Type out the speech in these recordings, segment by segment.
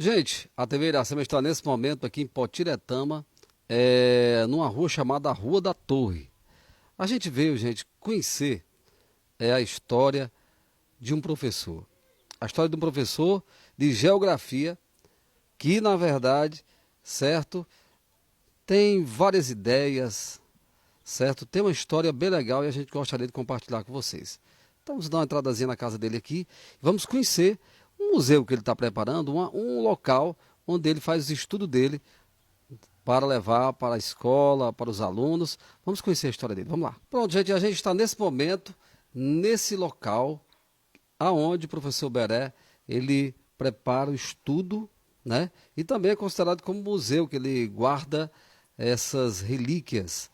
Gente, a TV Iracema está nesse momento aqui em Potiretama, numa rua chamada Rua da Torre. A gente veio, gente, conhecer a história de um professor. A história de um professor de geografia que, na verdade, certo, tem várias ideias, certo? Tem uma história bem legal e a gente gostaria de compartilhar com vocês. Então, vamos dar uma entradazinha na casa dele aqui. Vamos conhecer um museu que ele está preparando, um local onde ele faz os estudos dele para levar para a escola, para os alunos. Vamos conhecer a história dele. Vamos lá. Pronto, gente, a gente está nesse momento, nesse local, aonde o professor Beré, ele prepara o estudo, né? E também é considerado como museu, que ele guarda essas relíquias,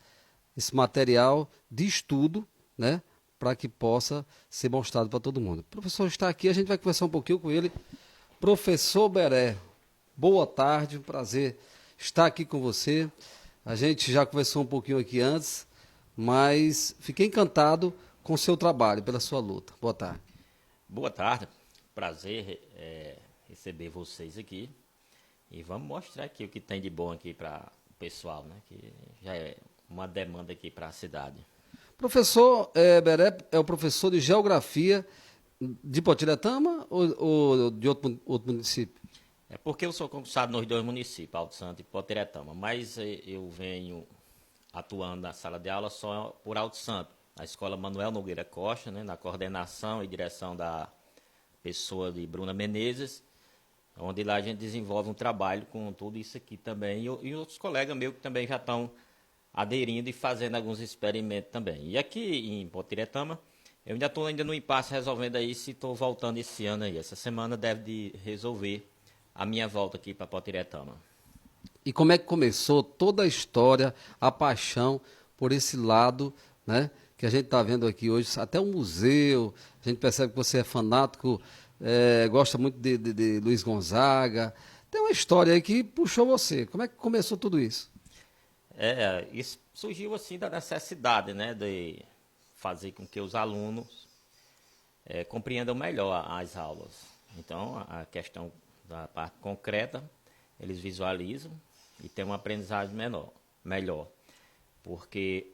esse material de estudo, né? Para que possa ser mostrado para todo mundo. O professor está aqui, a gente vai conversar um pouquinho com ele. Professor Beré, boa tarde, um prazer estar aqui com você. A gente já conversou um pouquinho aqui antes, mas fiquei encantado com o seu trabalho, pela sua luta. Boa tarde. Boa tarde, prazer receber vocês aqui e vamos mostrar aqui o que tem de bom aqui para o pessoal, né? Que já é uma demanda aqui para a cidade. Professor Beré é o professor de geografia de Potiretama ou de outro município? É porque eu sou concursado nos dois municípios, Alto Santo e Potiretama, mas eu venho atuando na sala de aula só por Alto Santo, na Escola Manuel Nogueira Costa, né? Na coordenação e direção da pessoa de Bruna Menezes, onde lá a gente desenvolve um trabalho com tudo isso aqui também. E outros colegas meus que também já estão aderindo e fazendo alguns experimentos também. E aqui em Potiretama, eu ainda estou no impasse resolvendo aí se estou voltando esse ano aí. Essa semana deve de resolver a minha volta aqui para Potiretama. E como é que começou toda a história, a paixão por esse lado, né? Que a gente está vendo aqui hoje, até o museu, a gente percebe que você é fanático, gosta muito de Luiz Gonzaga. Tem uma história aí que puxou você. Como é que começou tudo isso? Isso surgiu assim da necessidade, né, de fazer com que os alunos compreendam melhor as aulas. Então, a questão da parte concreta, eles visualizam e tem uma aprendizagem melhor, porque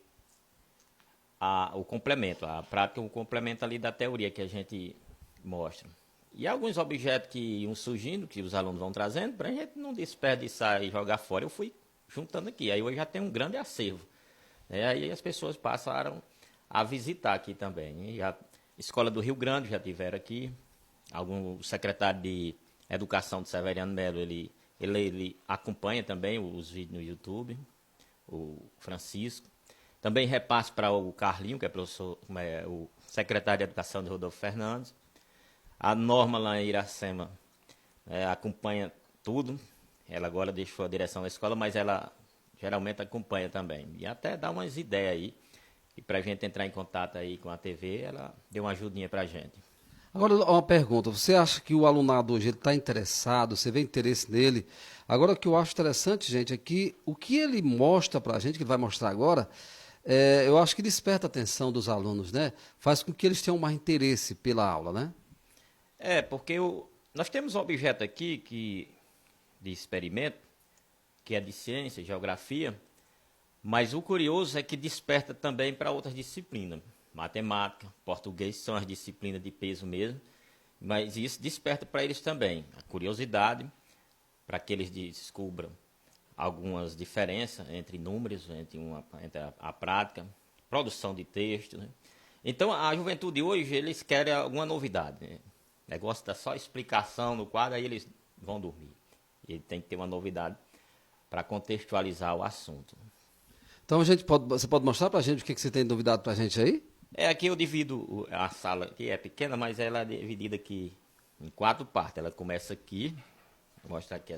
o complemento, a prática é um complemento ali da teoria que a gente mostra. E alguns objetos que iam surgindo, que os alunos vão trazendo, para a gente não desperdiçar e jogar fora, eu fui juntando aqui. Aí hoje já tem um grande acervo. Aí as pessoas passaram a visitar aqui também. E a Escola do Rio Grande já tiveram aqui. O secretário de Educação de Severiano Melo, ele acompanha também os vídeos no YouTube, o Francisco. Também repasse para o Carlinho, que é o secretário de Educação de Rodolfo Fernandes. A Norma lá em Iracema acompanha tudo. Ela agora deixou a direção da escola, mas ela geralmente acompanha também. E até dá umas ideias aí. E para a gente entrar em contato aí com a TV, ela deu uma ajudinha para a gente. Agora, uma pergunta. Você acha que o alunado hoje está interessado, você vê interesse nele? Agora, o que eu acho interessante, gente, é que o que ele mostra para a gente, que ele vai mostrar agora, eu acho que desperta a atenção dos alunos, né? Faz com que eles tenham mais interesse pela aula, né? Porque nós temos um objeto aqui de experimento, que é de ciência, geografia, mas o curioso é que desperta também para outras disciplinas. Matemática, português são as disciplinas de peso mesmo, mas isso desperta para eles também a curiosidade, para que eles descubram algumas diferenças entre números, entre a prática, produção de texto, né? Então, a juventude hoje, eles querem alguma novidade, né? O negócio da só explicação no quadro, aí eles vão dormir. E tem que ter uma novidade para contextualizar o assunto. Então, você pode mostrar para a gente o que você tem novidade para a gente aí? Aqui eu divido a sala, que é pequena, mas ela é dividida aqui em 4 partes. Ela começa aqui, vou mostrar aqui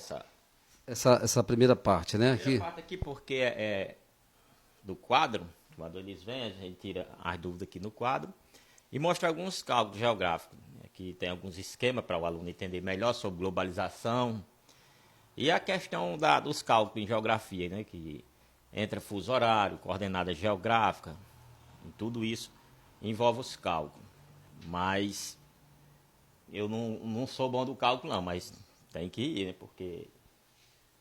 Essa primeira parte, né? primeira Aqui. parte aqui porque é do quadro. Quando eles vêm, a gente tira as dúvidas aqui no quadro e mostra alguns cálculos geográficos. Aqui tem alguns esquemas para o aluno entender melhor sobre globalização e a questão dos cálculos em geografia, né? Que entra fuso horário, coordenada geográfica, e tudo isso envolve os cálculos. Mas eu não sou bom do cálculo, não, mas Tem que ir, né? Porque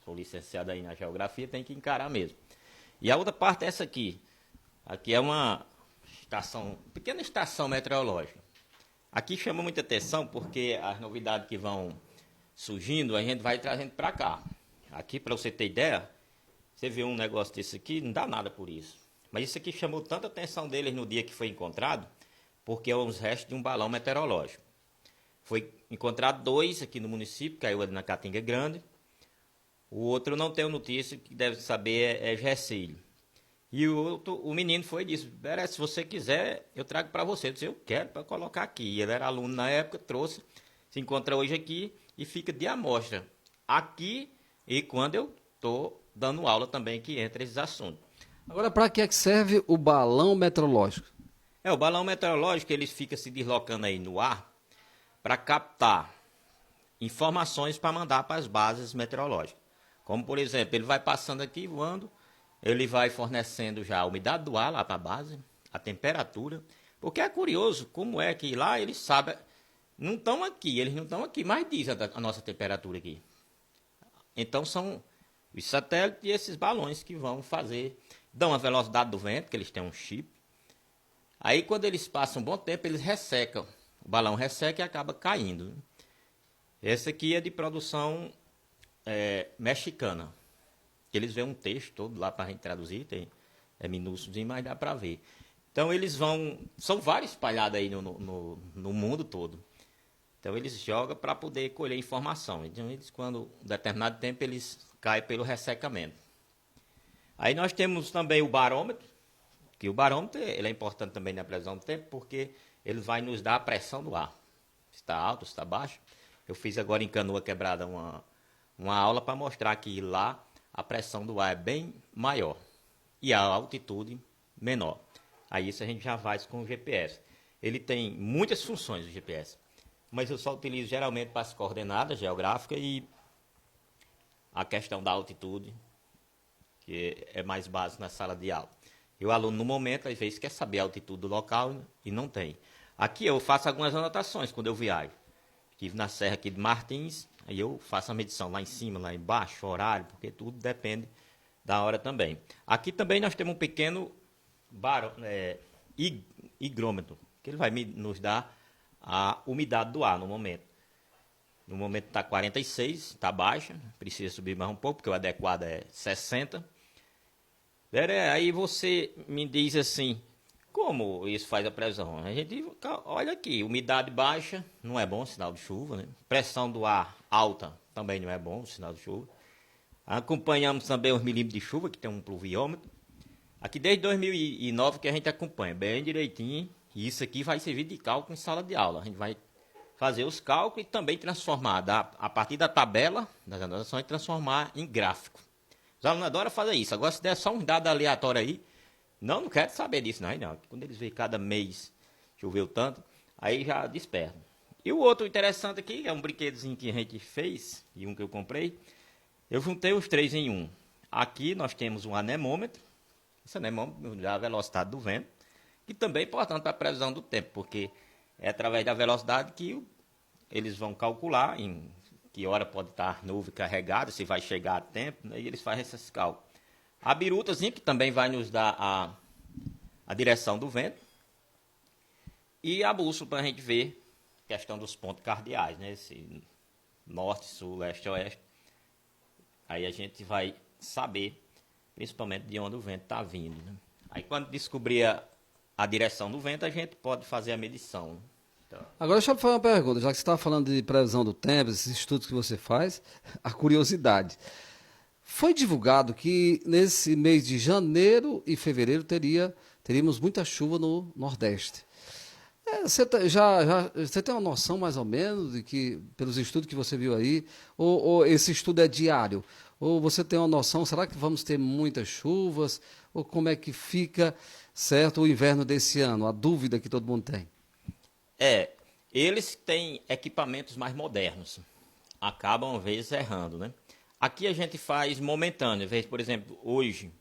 sou licenciado aí na geografia, tem que encarar mesmo. E a outra parte é essa aqui. Aqui é uma estação, pequena estação meteorológica. Aqui chama muita atenção porque as novidades que vão surgindo, a gente vai trazendo para cá. Aqui, para você ter ideia, você vê um negócio desse aqui, não dá nada por isso. Mas isso aqui chamou tanta atenção deles no dia que foi encontrado, porque é uns restos de um balão meteorológico. Foi encontrado 2 aqui no município, caiu ali na Caatinga Grande. O outro não tenho notícia, que deve saber é Gercílio. E o outro, o menino foi e disse, Beré, se você quiser, eu trago para você. Eu disse, eu quero para colocar aqui. E ele era aluno na época, trouxe, se encontra hoje aqui e fica de amostra. Aqui e quando eu estou dando aula também que entra esses assuntos. Agora, para que é que serve o balão meteorológico? O balão meteorológico, ele fica se deslocando aí no ar para captar informações para mandar para as bases meteorológicas. Como, por exemplo, ele vai passando aqui, voando, ele vai fornecendo já a umidade do ar lá para a base, a temperatura, porque é curioso como é que lá eles sabem, não estão aqui, eles não estão aqui, mas diz a nossa temperatura aqui. Então são os satélites e esses balões que vão fazer, dão a velocidade do vento, que eles têm um chip. Aí quando eles passam um bom tempo, eles ressecam, o balão resseca e acaba caindo. Esse aqui é de produção mexicana. Eles veem um texto todo lá para a gente traduzir, é minúsculo, mas dá para ver. Então eles vão, são vários espalhados aí no mundo todo. Então eles jogam para poder colher informação. Então eles, quando um determinado tempo, eles caem pelo ressecamento. Aí nós temos também o barômetro, que o barômetro ele é importante também na previsão do tempo, porque ele vai nos dar a pressão do ar. Se está alto, se está baixo. Eu fiz agora em Canoa Quebrada uma aula para mostrar que lá a pressão do ar é bem maior e a altitude menor. Aí isso a gente já faz com o GPS. Ele tem muitas funções, o GPS, mas eu só utilizo geralmente para as coordenadas geográficas e a questão da altitude, que é mais básico na sala de aula. E o aluno, no momento, às vezes quer saber a altitude do local e não tem. Aqui eu faço algumas anotações quando eu viajo. Estive na serra aqui de Martins, aí eu faço a medição lá em cima, lá embaixo, horário, porque tudo depende da hora também. Aqui também nós temos um pequeno higrômetro, que ele vai nos dar a umidade do ar no momento. No momento está 46, está baixa, precisa subir mais um pouco, porque o adequado é 60. Aí você me diz assim, como isso faz a previsão? A gente olha aqui, umidade baixa não é bom, sinal de chuva, né? Pressão do ar alta também não é bom, sinal de chuva. Acompanhamos também os milímetros de chuva, que tem um pluviômetro. Aqui desde 2009 que a gente acompanha bem direitinho, e isso aqui vai servir de cálculo em sala de aula. A gente vai fazer os cálculos e também transformar, a partir da tabela das anotações, transformar em gráfico. Os alunos adoram fazer isso. Agora, se der só um dado aleatório aí, não quero saber disso, não. Quando eles veem cada mês choveu tanto, aí já despertam. E o outro interessante aqui, é um brinquedozinho que a gente fez, e um que eu comprei, eu juntei os 3 em um. Aqui nós temos um anemômetro, esse anemômetro dá a velocidade do vento, que também é importante para a previsão do tempo, porque é através da velocidade que eles vão calcular em que hora pode estar nuvem carregada, se vai chegar a tempo, né, e eles fazem esses cálculos. A birutazinha, que também vai nos dar a direção do vento, e a bússola para a gente ver a questão dos pontos cardeais, né, esse norte, sul, leste, oeste. Aí a gente vai saber, principalmente, de onde o vento está vindo. Né? Aí quando descobrir a direção do vento, a gente pode fazer a medição. Então, agora deixa eu fazer uma pergunta, já que você está falando de previsão do tempo, esses estudos que você faz, a curiosidade. Foi divulgado que nesse mês de janeiro e fevereiro teríamos muita chuva no Nordeste. Você você tem uma noção mais ou menos de que, pelos estudos que você viu aí, ou esse estudo é diário? Ou você tem uma noção, será que vamos ter muitas chuvas? Ou como é que fica, certo, o inverno desse ano? A dúvida que todo mundo tem. Eles têm equipamentos mais modernos, acabam às vezes errando, né? Aqui a gente faz momentâneo, às vezes, por exemplo, hoje,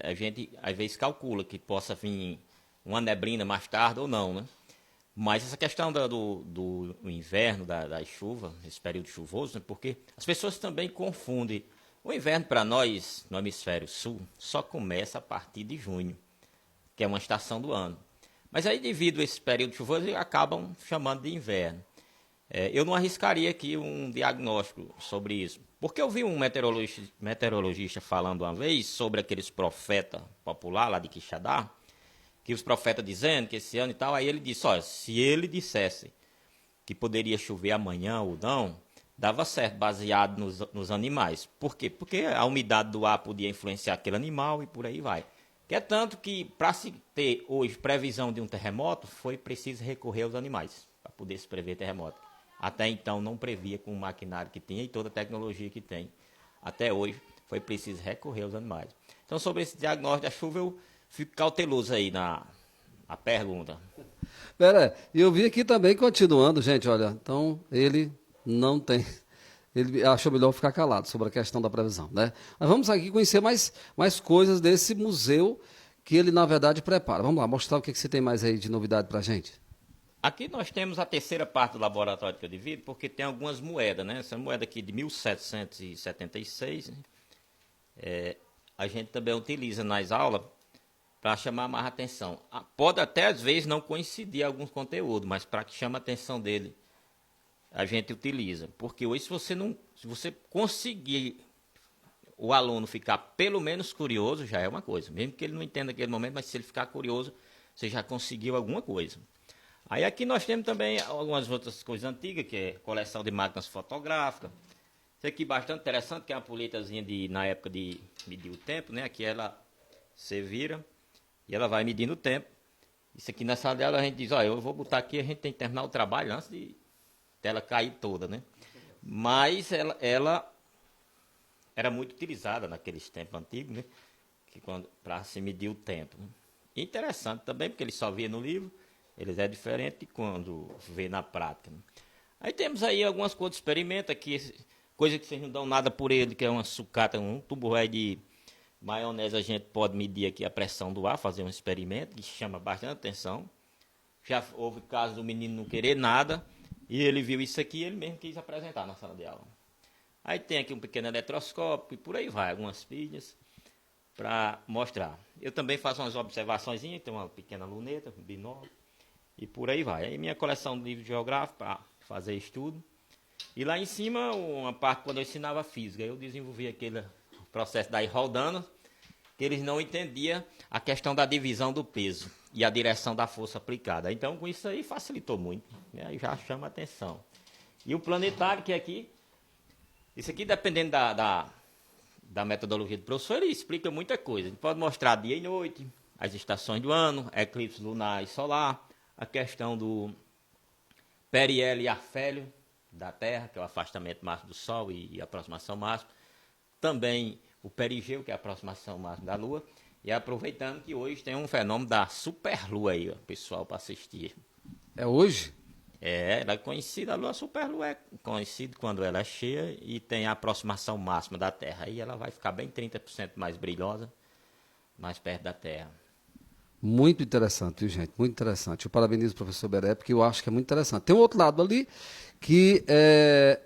a gente às vezes calcula que possa vir uma neblina mais tarde ou não, né? Mas essa questão do inverno, da chuva, esse período chuvoso, né, porque as pessoas também confundem. O inverno para nós, no hemisfério sul, só começa a partir de junho, que é uma estação do ano. Mas aí, devido a esse período chuvoso, eles acabam chamando de inverno. Eu não arriscaria aqui um diagnóstico sobre isso. Porque eu vi um meteorologista falando uma vez sobre aqueles profetas populares lá de Quixadá, que os profetas dizendo que esse ano e tal, aí ele disse, olha, se ele dissesse que poderia chover amanhã ou não, dava certo, baseado nos animais. Por quê? Porque a umidade do ar podia influenciar aquele animal e por aí vai. Que é tanto que, para se ter hoje previsão de um terremoto, foi preciso recorrer aos animais, para poder se prever terremoto. Até então não previa com o maquinário que tinha e toda a tecnologia que tem. Até hoje foi preciso recorrer aos animais. Então, sobre esse diagnóstico da chuva, eu fico cauteloso aí na pergunta. Pera, e eu vi aqui também, continuando, gente, olha, então ele não tem, ele achou melhor ficar calado sobre a questão da previsão, né? Mas vamos aqui conhecer mais coisas desse museu que ele, na verdade, prepara. Vamos lá, mostrar o que você tem mais aí de novidade pra gente. Aqui nós temos a terceira parte do laboratório que eu divido, porque tem algumas moedas, né? Essa moeda aqui de 1776, né? A gente também utiliza nas aulas para chamar mais atenção. Pode até, às vezes, não coincidir alguns conteúdos, mas para que chame a atenção dele, a gente utiliza. Porque hoje, se você conseguir o aluno ficar pelo menos curioso, já é uma coisa. Mesmo que ele não entenda aquele momento, mas se ele ficar curioso, você já conseguiu alguma coisa. Aí aqui nós temos também algumas outras coisas antigas, que é coleção de máquinas fotográficas. Isso aqui é bastante interessante, que é uma poletazinha na época de medir o tempo, né? Aqui ela você vira e ela vai medindo o tempo. Isso aqui na sala dela a gente diz, olha, eu vou botar aqui, a gente tem que terminar o trabalho antes de dela cair toda, né? Mas ela era muito utilizada naqueles tempos antigos, né? Para se medir o tempo. Interessante também, porque ele só via no livro. Eles é diferente de quando vê na prática. Né? Aí temos aí algumas coisas de experimento aqui, coisa que vocês não dão nada por ele, que é uma sucata, um tubo de maionese. A gente pode medir aqui a pressão do ar, fazer um experimento que chama bastante atenção. Já houve caso do menino não querer nada, e ele viu isso aqui e ele mesmo quis apresentar na sala de aula. Aí tem aqui um pequeno eletroscópio e por aí vai, algumas pilhas para mostrar. Eu também faço umas observações, tem uma pequena luneta, um binóculo. E por aí vai. Aí minha coleção de livros geográficos para fazer estudo. E lá em cima, uma parte quando eu ensinava física, eu desenvolvi aquele processo daí rodando, que eles não entendiam a questão da divisão do peso e a direção da força aplicada. Então, com isso aí, facilitou muito. E aí já chama a atenção. E o planetário, que é aqui, isso aqui, dependendo da metodologia do professor, ele explica muita coisa. A gente pode mostrar dia e noite, as estações do ano, eclipse lunar e solar, a questão do periélio e afélio da Terra, que é o afastamento máximo do Sol e a aproximação máxima. Também o perigeu, que é a aproximação máxima da Lua. E aproveitando que hoje tem um fenômeno da superlua aí, ó, pessoal, para assistir. É hoje? Ela é conhecida, a Lua superlua é conhecida quando ela é cheia e tem a aproximação máxima da Terra. Aí ela vai ficar bem 30% mais brilhosa, mais perto da Terra. Muito interessante, viu, gente? Muito interessante. Eu parabenizo o professor Beré, porque eu acho que é muito interessante. Tem um outro lado ali, que é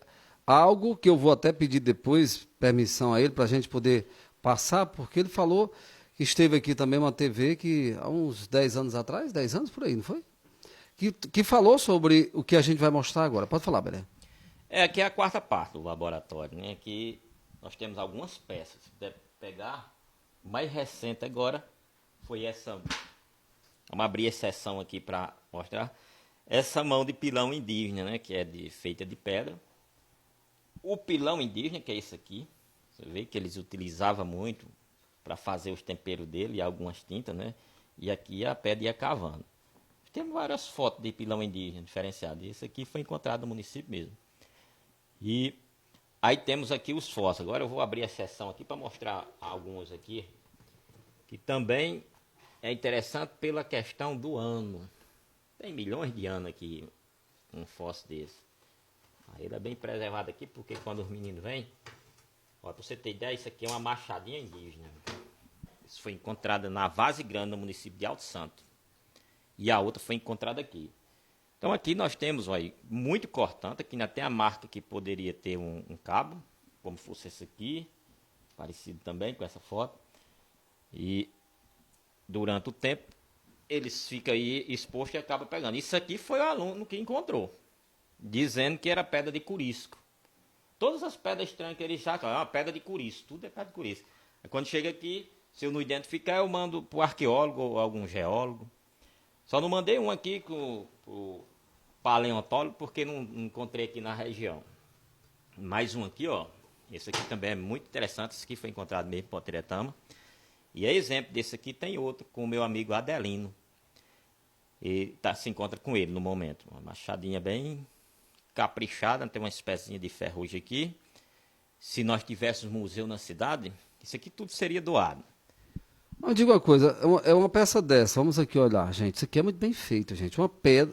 algo que eu vou até pedir depois permissão a ele, para a gente poder passar, porque ele falou que esteve aqui também uma TV que há uns 10 anos atrás, 10 anos por aí, não foi? Que falou sobre o que a gente vai mostrar agora. Pode falar, Beré. Aqui é a quarta parte do laboratório, né? Aqui nós temos algumas peças. Se puder pegar, o mais recente agora foi essa. Vamos abrir a seção aqui para mostrar. Essa mão de pilão indígena, né? Que é feita de pedra. O pilão indígena, que é esse aqui. Você vê que eles utilizavam muito para fazer os temperos dele e algumas tintas, né? E aqui a pedra ia cavando. Temos várias fotos de pilão indígena diferenciado. Esse aqui foi encontrado no município mesmo. E aí temos aqui os fósseis. Agora eu vou abrir a seção aqui para mostrar alguns aqui, que também é interessante pela questão do ano. Tem milhões de anos aqui um fóssil desse. Aí ele é bem preservado aqui, porque quando os meninos vêm, para você ter ideia, isso aqui é uma machadinha indígena. Isso foi encontrado na Vase Grande, no município de Alto Santo. E a outra foi encontrada aqui. Então aqui nós temos, olha, muito cortante, aqui ainda tem a marca que poderia ter um cabo, como fosse esse aqui, parecido também com essa foto. E durante o tempo, eles ficam aí expostos e acabam pegando. Isso aqui foi o aluno que encontrou, dizendo que era pedra de curisco. Todas as pedras estranhas que eles acham, é uma pedra de curisco, tudo é pedra de curisco. Aí quando chega aqui, se eu não identificar, eu mando para o arqueólogo ou algum geólogo. Só não mandei um aqui com o paleontólogo, porque não encontrei aqui na região. Mais um aqui, ó. Esse aqui também é muito interessante, esse aqui foi encontrado mesmo em Potiretama. E é exemplo desse aqui, tem outro com o meu amigo Adelino. E se encontra com ele no momento. Uma machadinha bem caprichada, tem uma espécie de ferrugem aqui. Se nós tivéssemos museu na cidade, isso aqui tudo seria doado. Eu digo uma coisa, é uma peça dessa, vamos aqui olhar, gente, isso aqui é muito bem feito, gente,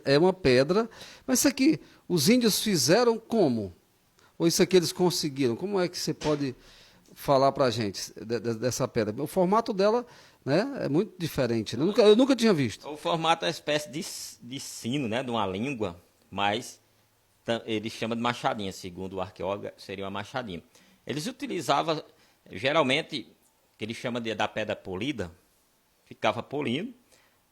é uma pedra, mas isso aqui, os índios fizeram como? Ou isso aqui eles conseguiram? Como é que você pode falar pra gente dessa pedra? O formato dela, né, é muito diferente, né? Eu nunca tinha visto. O formato é uma espécie de sino, né, de uma língua, mas ele chama de machadinha, segundo o arqueólogo, seria uma machadinha. Eles utilizavam, geralmente, que ele chama da pedra polida, ficava polindo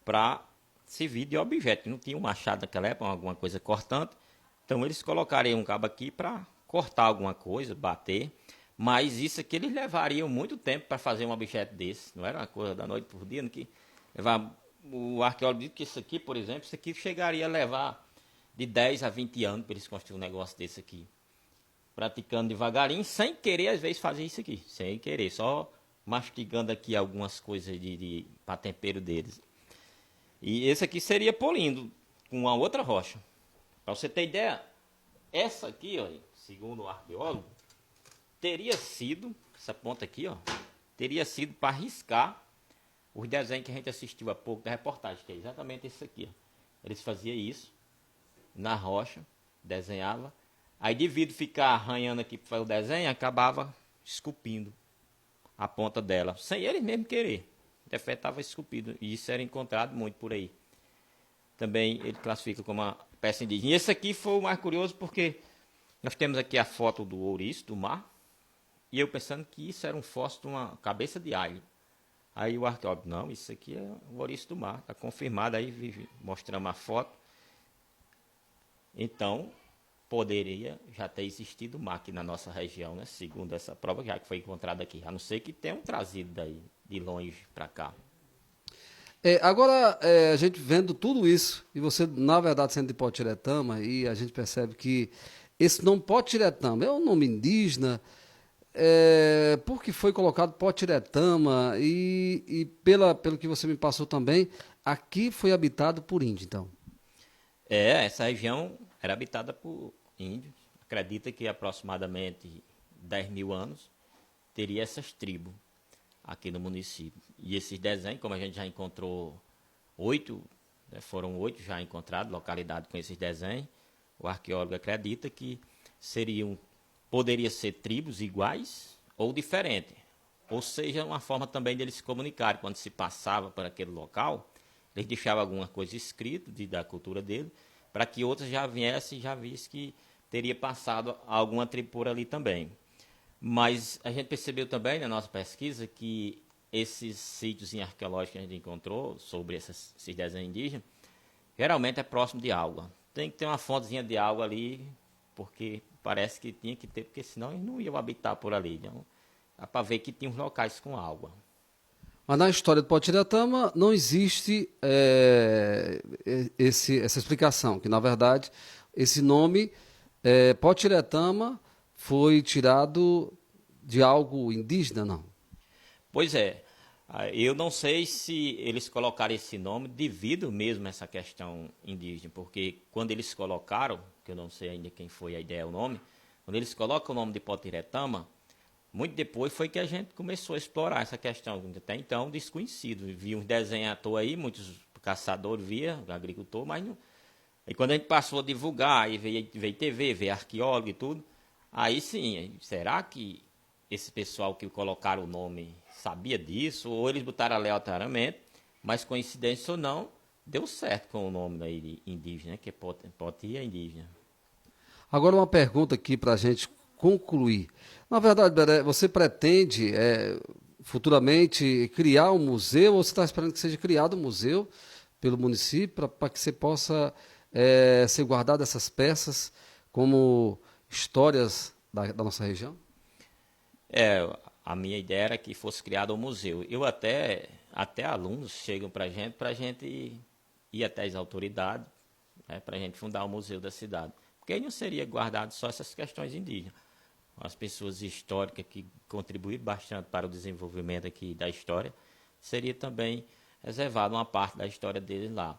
para servir de objeto. Não tinha um machado naquela época, alguma coisa cortante, então eles colocariam um cabo aqui para cortar alguma coisa, bater, mas isso aqui eles levariam muito tempo para fazer um objeto desse, não era uma coisa da noite por dia, que levava, o arqueólogo diz que isso aqui, por exemplo, isso aqui chegaria a levar de 10 a 20 anos para eles construir um negócio desse aqui. Praticando devagarinho, sem querer, às vezes, fazer isso aqui. Sem querer, só mastigando aqui algumas coisas para tempero deles. E esse aqui seria polindo com uma outra rocha. Para você ter ideia, essa aqui, ó, segundo o arqueólogo, teria sido, essa ponta aqui, ó, teria sido para riscar os desenhos que a gente assistiu há pouco da reportagem, que é exatamente esse aqui. Ó. Eles faziam isso na rocha, desenhava, aí devido ficar arranhando aqui para fazer o desenho, acabava esculpindo a ponta dela, sem eles mesmo querer. O defeito estava esculpido, e isso era encontrado muito por aí. Também ele classifica como uma peça indígena. E esse aqui foi o mais curioso, porque nós temos aqui a foto do ouriço, do mar, e eu pensando que isso era um fóssil de uma cabeça de alho. Aí o arqueólogo, não, isso aqui é o ouriço do mar, está confirmado, aí mostramos a foto. Então, poderia já ter existido mar aqui na nossa região, né? Segundo essa prova, já que foi encontrada aqui. A não ser que tenham trazido daí, de longe para cá. Agora, a gente vendo tudo isso, e você, na verdade, sendo de Potiretama, e a gente percebe que esse nome Potiretama é um nome indígena, por que foi colocado Potiretama, e pelo que você me passou também, aqui foi habitado por índio, então. Essa região era habitada por índios. Acredita que aproximadamente 10 mil anos teria essas tribos aqui no município. E esses desenhos, como a gente já encontrou 8, né, foram 8 já encontrados, localidade com esses desenhos, o arqueólogo acredita que poderia ser tribos iguais ou diferentes. Ou seja, uma forma também deles se comunicarem. Quando se passava por aquele local, eles deixavam alguma coisa escrita da cultura dele, para que outros já viessem e já vissem que teria passado alguma tribo por ali também. Mas a gente percebeu também na nossa pesquisa que esses sítios arqueológicos que a gente encontrou sobre esses desenhos indígenas, geralmente é próximo de água. Tem que ter uma fontezinha de água ali, porque parece que tinha que ter, porque senão eles não iam habitar por ali. Então, dá para ver que tinha uns locais com água. Mas na história do Potiretama não existe essa explicação, que na verdade esse nome Potiretama foi tirado de algo indígena, não? Pois é, eu não sei se eles colocaram esse nome devido mesmo a essa questão indígena, porque quando eles colocaram, que eu não sei ainda quem foi a ideia, o nome, quando eles colocam o nome de Potiretama, muito depois foi que a gente começou a explorar essa questão, até então desconhecido. Vi uns desenhos à toa aí, muitos caçadores via, agricultor, mas não. E quando a gente passou a divulgar, aí veio TV, veio arqueólogo e tudo, aí sim, será que esse pessoal que colocaram o nome sabia disso, ou eles botaram aleatoriamente, mas coincidência ou não, deu certo com o nome aí de indígena, que é Poti é indígena. Agora uma pergunta aqui para a gente concluir. Na verdade, Beré, você pretende futuramente criar um museu ou você está esperando que seja criado um museu pelo município para que você possa ser guardado essas peças como histórias da nossa região? A minha ideia era que fosse criado um museu. Eu até alunos chegam para a gente ir até as autoridades, né, para a gente fundar o museu da cidade. Porque aí não seria guardado só essas questões indígenas. As pessoas históricas que contribuíram bastante para o desenvolvimento aqui da história, seria também reservado uma parte da história deles lá.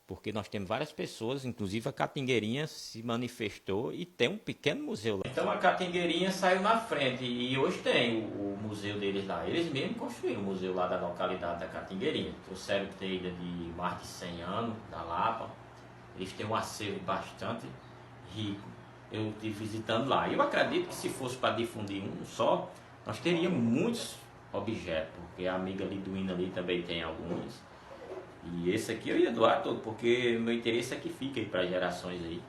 Porque nós temos várias pessoas, inclusive a Catingueirinha se manifestou e tem um pequeno museu lá. Então a Catingueirinha saiu na frente e hoje tem o museu deles lá. Eles mesmos construíram o museu lá da localidade da Catingueirinha. Trouxeram telha de mais de 100 anos, da Lapa. Eles têm um acervo bastante rico. Eu estive visitando lá. Eu acredito que se fosse para difundir um só, nós teríamos muitos objetos, porque a amiga Liduína ali também tem alguns. E esse aqui eu ia doar todo, porque meu interesse é que fique para gerações aí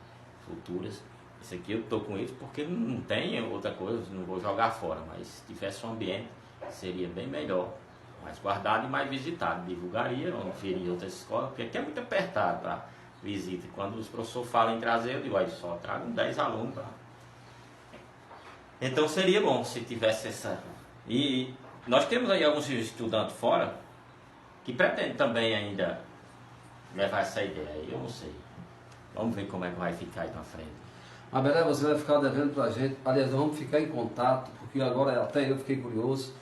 futuras. Esse aqui eu estou com eles porque não tem outra coisa, não vou jogar fora, mas se tivesse um ambiente seria bem melhor, mais guardado e mais visitado. Divulgaria, onde viria outras escolas, porque aqui é muito apertado para visita. Quando os professores falam em trazer, eu digo, olha, só trago 10 alunos para. Então seria bom se tivesse essa. E nós temos aí alguns estudantes fora que pretendem também ainda levar essa ideia. Eu não sei. Vamos ver como é que vai ficar aí na frente. A Belé, você vai ficar devendo para a gente. Aliás, vamos ficar em contato, porque agora até eu fiquei curioso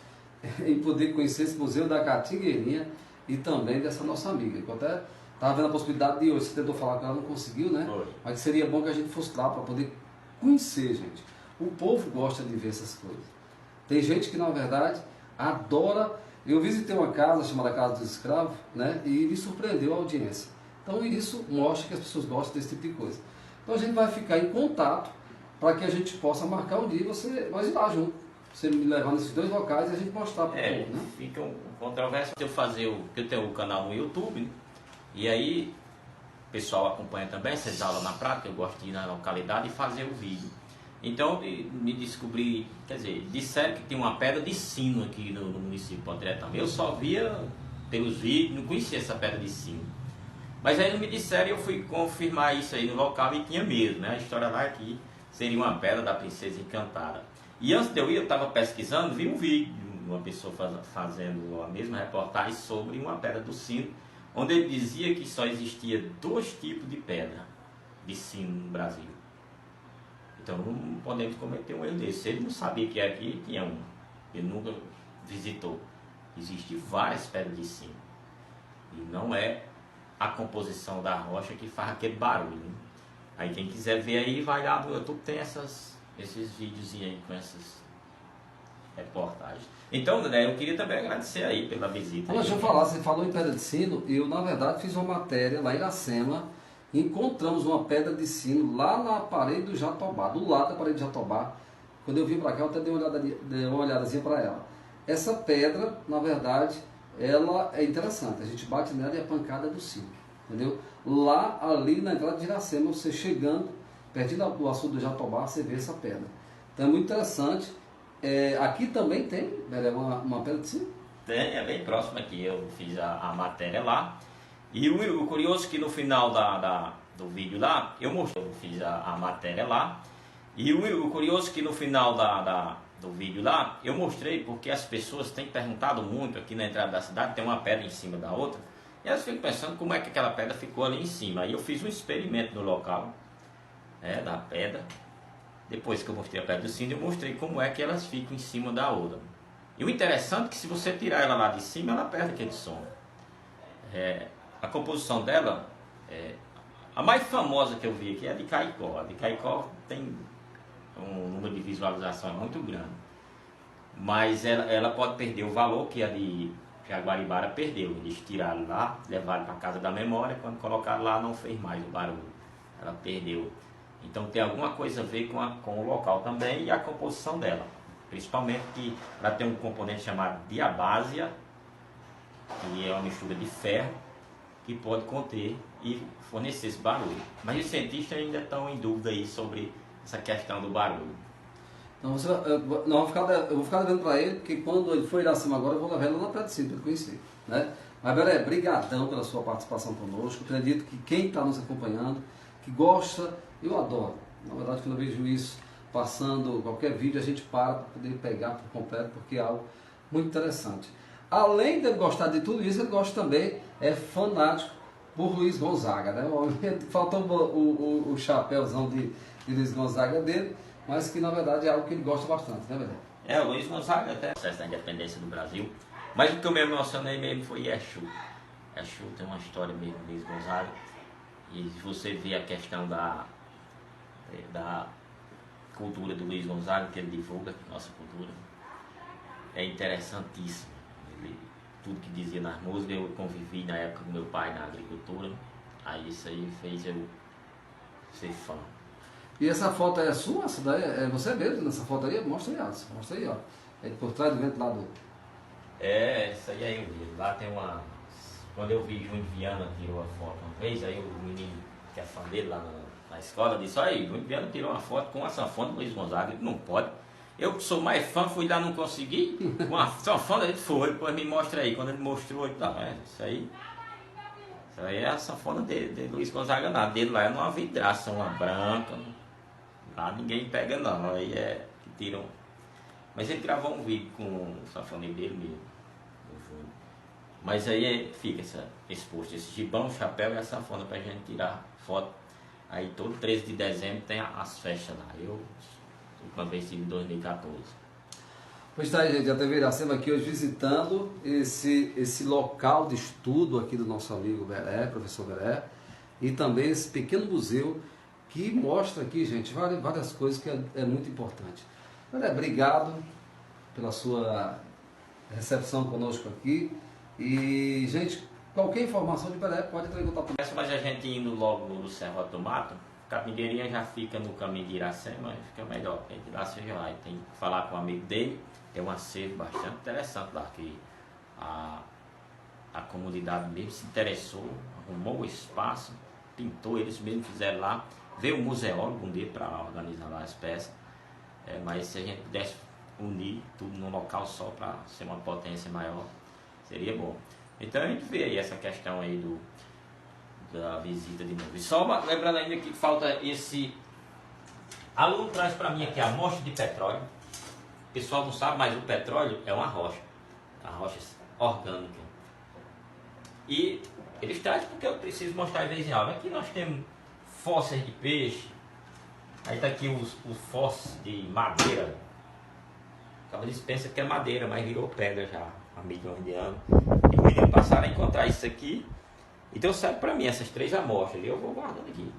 em poder conhecer esse museu da Catingueirinha e também dessa nossa amiga. Eu até estava vendo a possibilidade de hoje. Você tentou falar que ela não conseguiu, né? Foi. Mas que seria bom que a gente fosse lá para poder conhecer, gente. O povo gosta de ver essas coisas. Tem gente que, na verdade, adora. Eu visitei uma casa chamada Casa dos Escravos, né? E me surpreendeu a audiência. Então isso mostra que as pessoas gostam desse tipo de coisa. Então a gente vai ficar em contato para que a gente possa marcar um dia e nós ir lá junto. Você me levar nesses dois locais e a gente mostrar para o povo, né? Fica um controvérsia eu fazer porque eu tenho um canal no YouTube, né? E aí o pessoal acompanha também essas aulas na prática, eu gosto de ir na localidade e fazer o vídeo. Então me descobri, quer dizer, disseram que tem uma pedra de sino aqui no município de Potiretama. Eu só via pelos vídeos, não conhecia essa pedra de sino. Mas aí me disseram e eu fui confirmar isso aí no local e tinha mesmo, né? A história lá aqui seria uma pedra da Princesa Encantada. E antes de eu ir, eu estava pesquisando, vi um vídeo de uma pessoa fazendo a mesma reportagem sobre uma pedra do sino, onde ele dizia que só existia 2 tipos de pedra de sino no Brasil. Então não podemos cometer um erro desse. Se ele não sabia que aqui tinha uma, ele nunca visitou. Existem várias pedras de sino. E não é a composição da rocha que faz aquele barulho, né? Aí quem quiser ver aí, vai lá no YouTube, tem esses vídeos aí com essas reportagens. Então, né, eu queria também agradecer aí pela visita. Deixa eu falar, você falou em pedra de sino, eu na verdade fiz uma matéria lá em Iracema, encontramos uma pedra de sino lá na parede do Jatobá, do lado da parede do Jatobá. Quando eu vim para cá, eu até dei uma olhadazinha para ela. Essa pedra, na verdade, ela é interessante. A gente bate nela e é a pancada do sino, entendeu? Lá, ali na entrada de Iracema, você chegando, pertinho do açude do Jatobá, você vê essa pedra. Então é muito interessante. Aqui também tem, uma pedra de sino? Tem, é bem próximo aqui. Eu fiz a matéria lá. E o curioso é que no final do vídeo lá, eu mostrei, eu fiz a matéria lá. E o curioso é que no final do vídeo lá, eu mostrei porque as pessoas têm perguntado muito aqui na entrada da cidade, tem uma pedra em cima da outra, e elas ficam pensando como é que aquela pedra ficou ali em cima. Aí eu fiz um experimento no local, da pedra. Depois que eu mostrei a pedra do sino, eu mostrei como é que elas ficam em cima da outra. E o interessante é que se você tirar ela lá de cima, ela perde aquele som. A composição dela, a mais famosa que eu vi aqui é a de Caicó. A de Caicó tem um número de visualização muito grande, mas ela pode perder o valor que a de Jaguaribara perdeu. Eles tiraram lá, levaram para a casa da memória, quando colocaram lá não fez mais o barulho, ela perdeu. Então tem alguma coisa a ver com o local também e a composição dela, principalmente que ela tem um componente chamado diabásia, que é uma mistura de ferro, que pode conter e fornecer esse barulho. Mas os cientistas ainda estão em dúvida aí sobre essa questão do barulho. Então eu vou ficar devendo para ele, porque quando ele for ir acima agora, eu vou levar ele lá na Praia de Cima para ele conhecer. Né? Mas, Belé, brigadão pela sua participação conosco. Acredito que quem está nos acompanhando, que gosta, eu adoro. Na verdade, quando eu vejo isso, passando qualquer vídeo, a gente para poder pegar por completo, porque é algo muito interessante. Além de ele gostar de tudo isso, ele gosta também, é fanático por Luiz Gonzaga. Né? Faltou o chapéuzão de Luiz Gonzaga dele, mas que na verdade é algo que ele gosta bastante, né, Belé? O Luiz Gonzaga até processo da independência do Brasil. Mas o que eu me emocionei mesmo foi Exu. Exu tem uma história mesmo, Luiz Gonzaga. E se você vê a questão da cultura do Luiz Gonzaga, que ele divulga, nossa cultura, é interessantíssimo. Tudo que dizia nas músicas, eu convivi na época com meu pai na agricultura. Aí isso aí fez eu ser fã. E essa foto aí é sua? Essa daí é você mesmo nessa foto aí? Mostra aí, Alisson. Mostra aí, ó. É por trás do vento lá do... Isso aí é eu mesmo. Lá tem uma... Quando eu vi Júnior Viana tirou a foto uma vez, aí o menino que é fã dele lá na escola disse, olha aí, Júnior Viana tirou uma foto com a sanfona do Luiz Gonzaga. Ele não pode. Eu que sou mais fã, fui lá, não consegui. Com a sanfona ele foi, depois me mostra aí. Quando ele mostrou, ele tá, isso aí é a sanfona de Luiz Gonzaga, nada. Dele lá é numa vidraça, uma branca. Lá ninguém pega não, aí é que tiram. Mas ele gravou um vídeo com o sanfoneiro dele mesmo. Mas aí fica exposto esse gibão, o chapéu e a sanfona pra gente tirar foto. Aí todo 13 de dezembro tem as festas lá. Eu, uma vez estive em 2014. Pois está aí, gente, a TV Iracema aqui hoje visitando esse local de estudo aqui do nosso amigo Belé, professor Belé, e também esse pequeno museu que mostra aqui, gente, várias coisas que é muito importante. Belé, obrigado pela sua recepção conosco aqui. E, gente, qualquer informação de Belé pode entrar em contato. Mas a gente indo logo no Serrote do Mato, Capingueirinha já fica no caminho de Iracema, fica melhor, porque de lá você já vai. Tem que falar com um amigo dele, tem um acervo bastante interessante lá, que a comunidade mesmo se interessou, arrumou o espaço, pintou, eles mesmos fizeram lá, veio um museólogo um dia para organizar lá as peças, mas se a gente pudesse unir tudo num local só para ser uma potência maior, seria bom. Então a gente vê aí essa questão aí da visita de novo. E só lembrando ainda que falta esse... Aluno traz para mim aqui a amostra de petróleo. O pessoal não sabe, mas o petróleo é uma rocha orgânica. E eles trazem porque eu preciso mostrar em vez em aula. Aqui nós temos fósseis de peixe. Aí está aqui os fósseis de madeira. Acaba de pensa que é madeira, mas virou pedra já há milhões de anos. E os meninos passaram a encontrar isso aqui. Então serve para mim essas 3 amostras. E eu vou guardando aqui.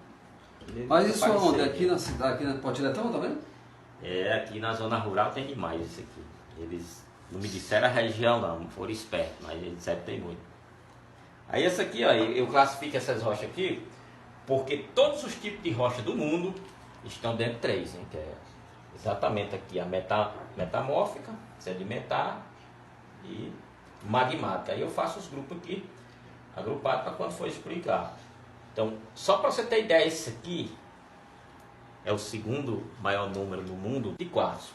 Mas isso onde? Aqui na cidade, aqui na Potiretama também? Aqui na zona rural tem demais isso aqui. Eles não me disseram a região não foram espertos, mas eles disseram que tem muito. Aí essa aqui, ó, eu classifico essas rochas aqui, porque todos os tipos de rocha do mundo estão dentro de 3, hein, que é exatamente aqui a metamórfica, sedimentar e magmática. Aí eu faço os grupos aqui, agrupado para quando for explicar. Então, só para você ter ideia, esse aqui é o segundo maior número no mundo de quartzo.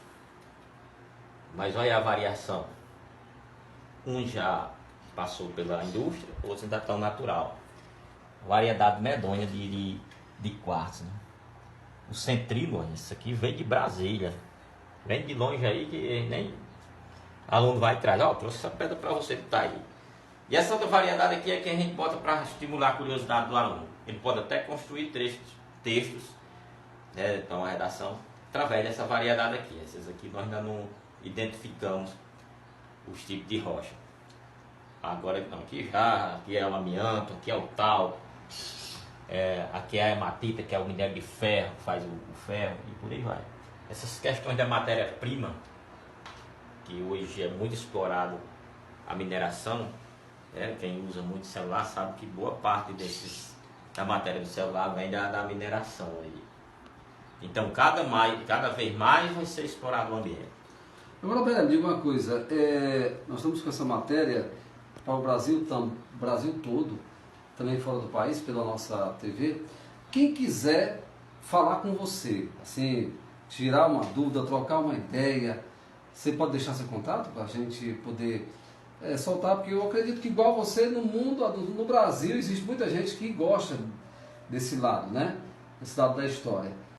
Mas olha a variação. Um já passou pela indústria, outros ainda estão natural. Variedade medonha de quartzo. Né? O centrilo, isso aqui veio de Brasília. Vem de longe aí que nem aluno vai atrás. Ó, trouxe essa pedra para você que está aí. E essa outra variedade aqui é que a gente bota para estimular a curiosidade do aluno. Ele pode até construir textos, né, então a redação, através dessa variedade aqui. Essas aqui nós ainda não identificamos os tipos de rocha. Agora não, aqui é o amianto, aqui é o talco, aqui é a hematita, que é o minério de ferro, faz o ferro e por aí vai. Essas questões da matéria-prima, que hoje é muito explorado a mineração, quem usa muito celular sabe que boa parte da matéria do celular vem da mineração aí. Então cada vez mais vai ser explorado o ambiente. Agora, Breno, diga uma coisa, nós estamos com essa matéria para o Brasil todo, também fora do país, pela nossa TV. Quem quiser falar com você, assim, tirar uma dúvida, trocar uma ideia, você pode deixar seu contato para a gente poder soltar, porque eu acredito que igual você, no mundo, no Brasil, existe muita gente que gosta desse lado, né? Desse lado da história.